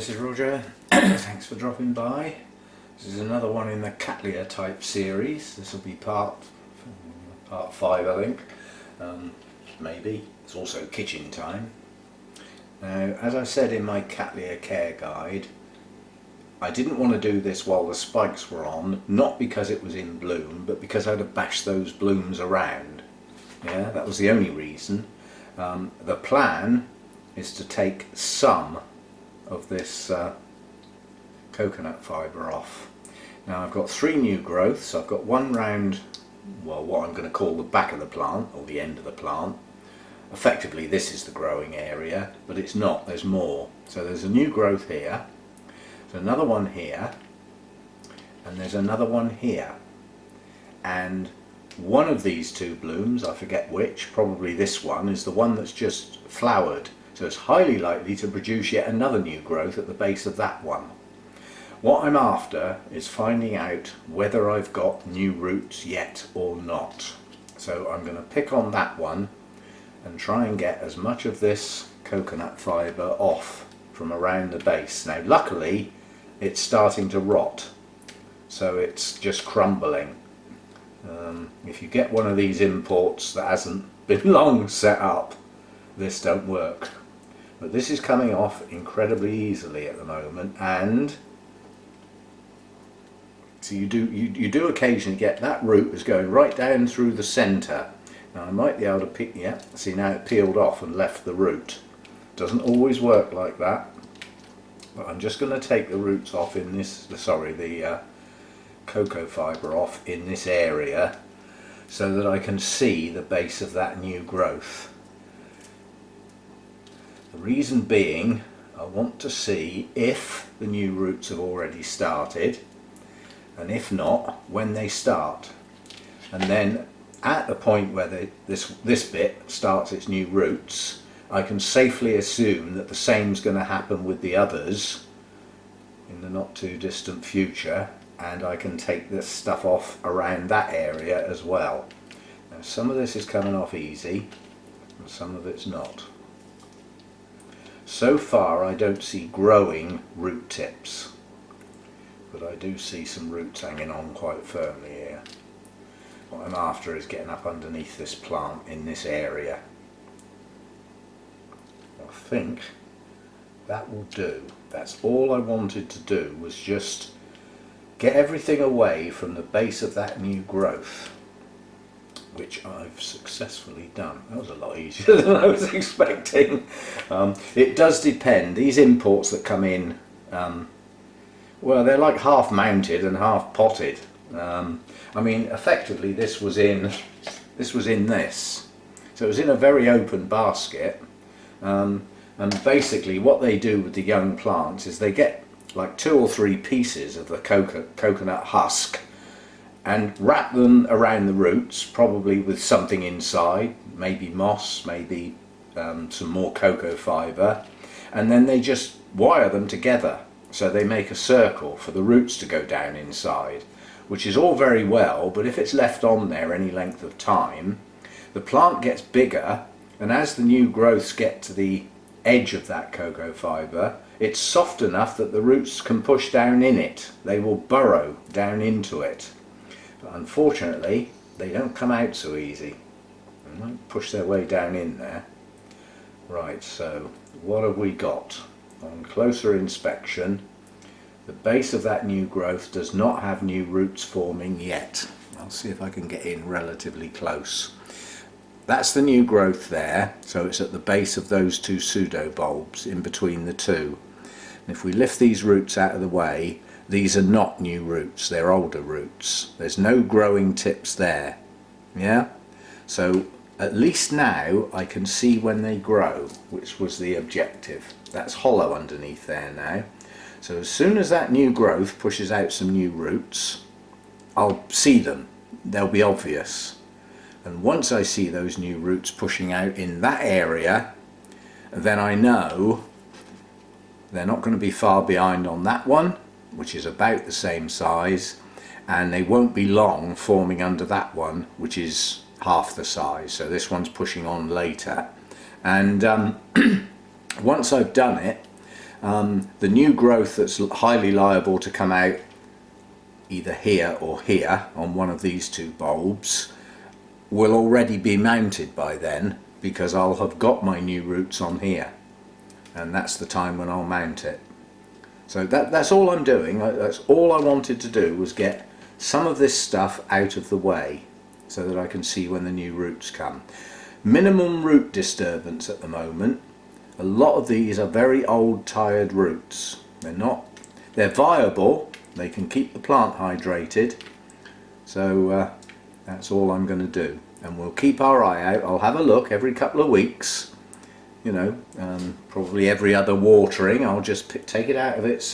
this is Roger. Thanks for dropping by. This is another one in the Cattleya type series. This will be part 5, I think. Maybe. It's also kitchen time. Now, as I said in my Cattleya care guide, I didn't want to do this while the spikes were on, not because it was in bloom, but because I'd have bashed those blooms around. Yeah, that was the only reason. The plan is to take some of this coconut fibre off. Now I've got 3 new growths. I've got one round, well, what I'm going to call the back of the plant, or the end of the plant. Effectively this is the growing area, but it's not, there's more. So there's a new growth here, there's another one here, and there's another one here. And one of these 2 blooms, I forget which, probably this one, is the one that's just flowered. So it's highly likely to produce yet another new growth at the base of that one. What I'm after is finding out whether I've got new roots yet or not. So I'm going to pick on that one and try and get as much of this coconut fibre off from around the base. Now luckily it's starting to rot, so it's just crumbling. If you get one of these imports that hasn't been long set up, this don't work. But this is coming off incredibly easily at the moment, and so you do occasionally get that root is going right down through the centre. Now I might be able to pick, yeah, see now it peeled off and left the root. Doesn't always work like that, but I'm just going to take the roots off in this, the cocoa fibre off in this area, so that I can see the base of that new growth. The reason being, I want to see if the new roots have already started, and if not, when they start. And then at the point where this bit starts its new roots, I can safely assume that the same's going to happen with the others in the not too distant future, and I can take this stuff off around that area as well. Now some of this is coming off easy and some of it's not. So far I don't see growing root tips, but I do see some roots hanging on quite firmly here. What I'm after is getting up underneath this plant in this area. I think that will do. That's all I wanted to do, was just get everything away from the base of that new growth, which I've successfully done. That was a lot easier than I was expecting. It does depend. These imports that come in, well, they're like half mounted and half potted. I mean, effectively this was in this. So it was in a very open basket. And basically what they do with the young plants is they get like 2 or 3 pieces of the coconut husk and wrap them around the roots, probably with something inside, maybe moss, maybe some more cocoa fibre, and then they just wire them together so they make a circle for the roots to go down inside, which is all very well, but if it's left on there any length of time, the plant gets bigger, and as the new growths get to the edge of that cocoa fibre, it's soft enough that the roots can push down in it. They will burrow down into it. But unfortunately, they don't come out so easy. They might push their way down in there. Right, so what have we got? On closer inspection, the base of that new growth does not have new roots forming yet. I'll see if I can get in relatively close. That's the new growth there, so it's at the base of those 2 pseudo bulbs in between the 2. And if we lift these roots out of the way, these are not new roots, they're older roots. There's no growing tips there. Yeah? So at least now I can see when they grow, which was the objective. That's hollow underneath there now. So as soon as that new growth pushes out some new roots, I'll see them. They'll be obvious. And once I see those new roots pushing out in that area, then I know they're not going to be far behind on that one, which is about the same size, and they won't be long forming under that one, which is half the size. So this one's pushing on later, and once I've done it, The new growth that's highly liable to come out either here or here on one of these two bulbs will already be mounted by then, because I'll have got my new roots on here, and that's the time when I'll mount it. So that's all I'm doing. That's all I wanted to do, was get some of this stuff out of the way so that I can see when the new roots come. Minimum root disturbance at the moment. A lot of these are very old, tired roots. They're viable, they can keep the plant hydrated, so that's all I'm going to do. And we'll keep our eye out. I'll have a look every couple of weeks, you know, probably every other watering. I'll just take it out of its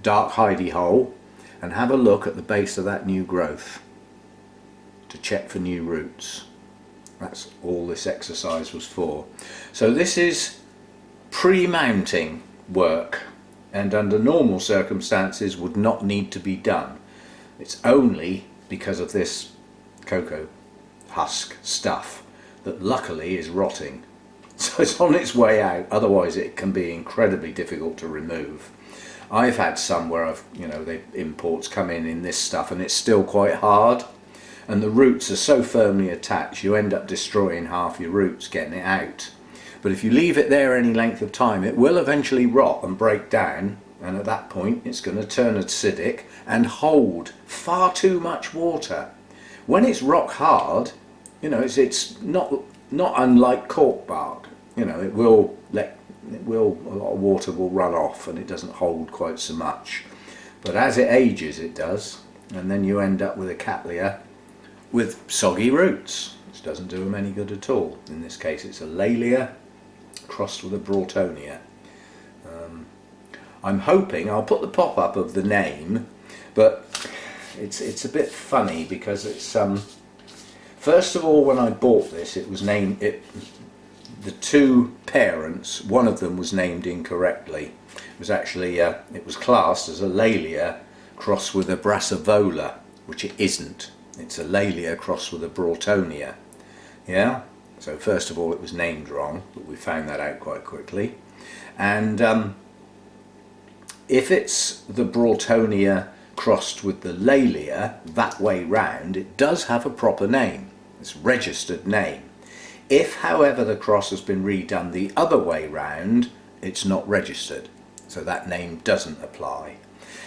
dark hidey hole and have a look at the base of that new growth to check for new roots. That's all this exercise was for. So this is pre-mounting work, and under normal circumstances would not need to be done. It's only because of this cocoa husk stuff that luckily is rotting. So it's on its way out, otherwise it can be incredibly difficult to remove. I've had some where the imports come in this stuff and it's still quite hard, and the roots are so firmly attached you end up destroying half your roots getting it out. But if you leave it there any length of time, it will eventually rot and break down, and at that point it's going to turn acidic and hold far too much water. When it's rock hard, you know, it's not unlike cork bark. You know, a lot of water will run off and it doesn't hold quite so much. But as it ages, it does, and then you end up with a Cattleya with soggy roots, which doesn't do them any good at all. In this case, it's a Laelia crossed with a Broughtonia. I'm hoping I'll put the pop-up of the name, but it's a bit funny because it's first of all, when I bought this, it was named the two parents, one of them was named incorrectly. It was actually it was classed as a Laelia crossed with a Brassavola, which it isn't. It's a Laelia crossed with a Broughtonia. Yeah. So first of all, it was named wrong, but we found that out quite quickly. And if it's the Broughtonia crossed with the Laelia that way round, it does have a proper name. It's a registered name. If, however, the cross has been redone the other way round, it's not registered. So that name doesn't apply.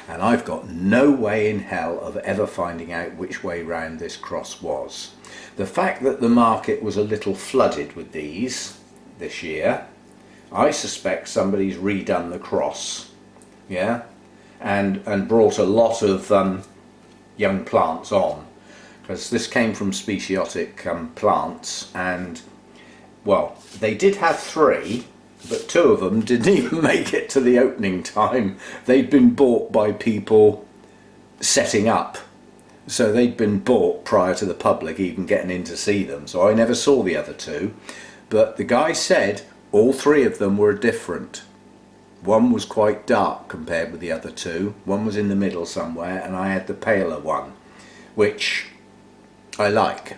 And I've got no way in hell of ever finding out which way round this cross was. The fact that the market was a little flooded with these this year, I suspect somebody's redone the cross, yeah, and brought a lot of young plants on, because this came from speciotic plants, and well, they did have 3, but 2 of them didn't even make it to the opening time. They'd been bought by people setting up. So they'd been bought prior to the public even getting in to see them. So I never saw the other 2. But the guy said all 3 of them were different. One was quite dark compared with the other 2. One was in the middle somewhere, and I had the paler one, which I like.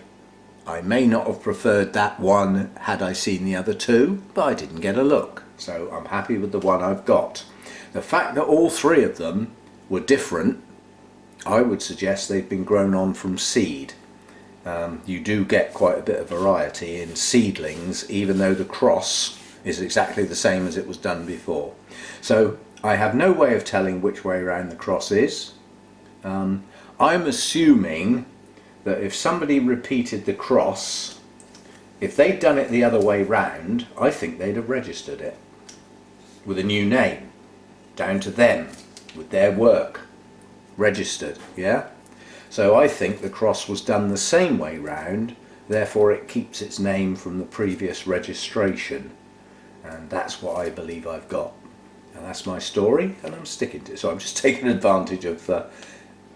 I may not have preferred that one had I seen the other 2, but I didn't get a look. So I'm happy with the one I've got. The fact that all 3 of them were different, I would suggest they've been grown on from seed. You do get quite a bit of variety in seedlings, even though the cross is exactly the same as it was done before. So I have no way of telling which way around the cross is. I'm assuming that if somebody repeated the cross, if they'd done it the other way round, I think they'd have registered it with a new name, down to them, with their work registered, yeah? So I think the cross was done the same way round, therefore it keeps its name from the previous registration, and that's what I believe I've got. And that's my story, and I'm sticking to it. So I'm just taking advantage of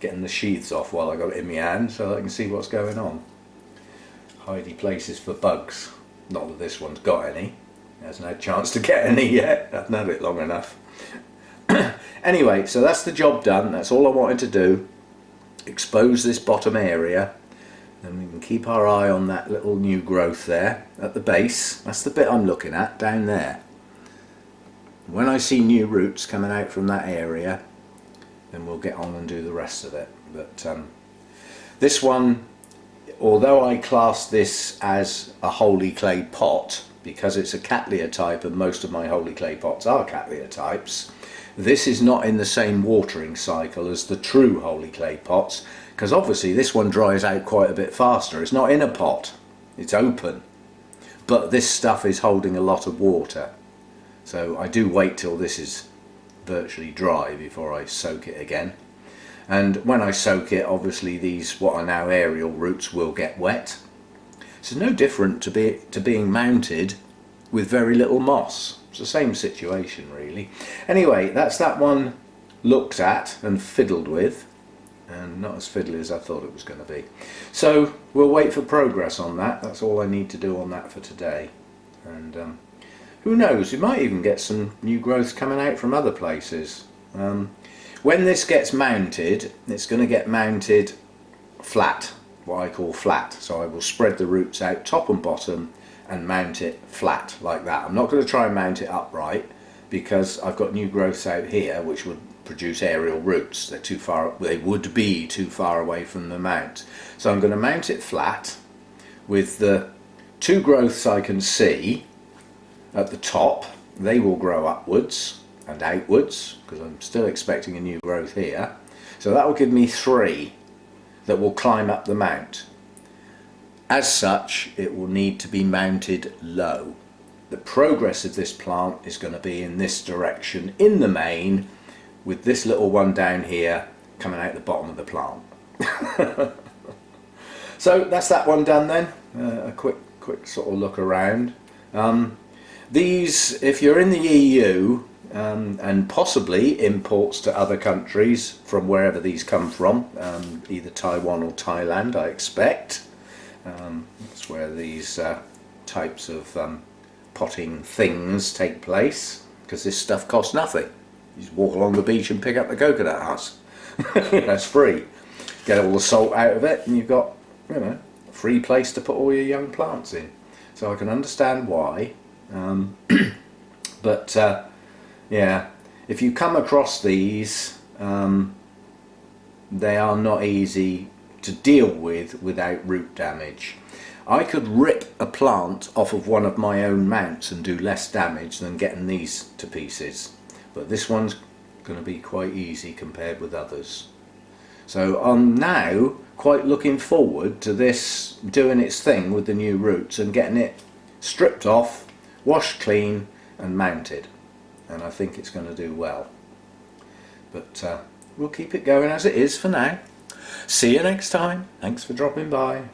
getting the sheaths off while I got it in my hand so that I can see what's going on. Hidey places for bugs. Not that this one's got any. It hasn't had a chance to get any yet. I've known it long enough. Anyway, so that's the job done. That's all I wanted to do. Expose this bottom area, and we can keep our eye on that little new growth there at the base. That's the bit I'm looking at down there. When I see new roots coming out from that area, then we'll get on and do the rest of it. But this one, although I class this as a holy clay pot, because it's a Cattleya type and most of my holy clay pots are Cattleya types, this is not in the same watering cycle as the true holy clay pots, because obviously this one dries out quite a bit faster. It's not in a pot, it's open, but this stuff is holding a lot of water. So I do wait till this is virtually dry before I soak it again. And when I soak it, obviously these what are now aerial roots will get wet. So no different to being mounted with very little moss. It's the same situation really. Anyway, that's that one looked at and fiddled with, and not as fiddly as I thought it was going to be. So we'll wait for progress on that. That's all I need to do on that for today. And who knows, we might even get some new growth coming out from other places. When this gets mounted, it's going to get mounted flat, what I call flat. So I will spread the roots out top and bottom and mount it flat like that. I'm not going to try and mount it upright because I've got new growths out here which would produce aerial roots. They're too far, they would be too far away from the mount. So I'm going to mount it flat with the two growths I can see at the top. They will grow upwards and outwards because I'm still expecting a new growth here. So that will give me 3 that will climb up the mount. As such, it will need to be mounted low. The progress of this plant is going to be in this direction in the main, with this little one down here coming out the bottom of the plant. So that's that one done then. A quick sort of look around. These, if you're in the EU, and possibly imports to other countries from wherever these come from, either Taiwan or Thailand I expect. That's where these types of potting things take place, because this stuff costs nothing. You just walk along the beach and pick up the coconut husk. That's free. Get all the salt out of it and you've got, you know, a free place to put all your young plants in. So I can understand why. But yeah, if you come across these, they are not easy to deal with without root damage. I could rip a plant off of one of my own mounts and do less damage than getting these to pieces, but this one's going to be quite easy compared with others. So I'm now quite looking forward to this doing its thing with the new roots and getting it stripped off, washed clean and mounted, and I think it's going to do well. But we'll keep it going as it is for now. See you next time. Thanks for dropping by.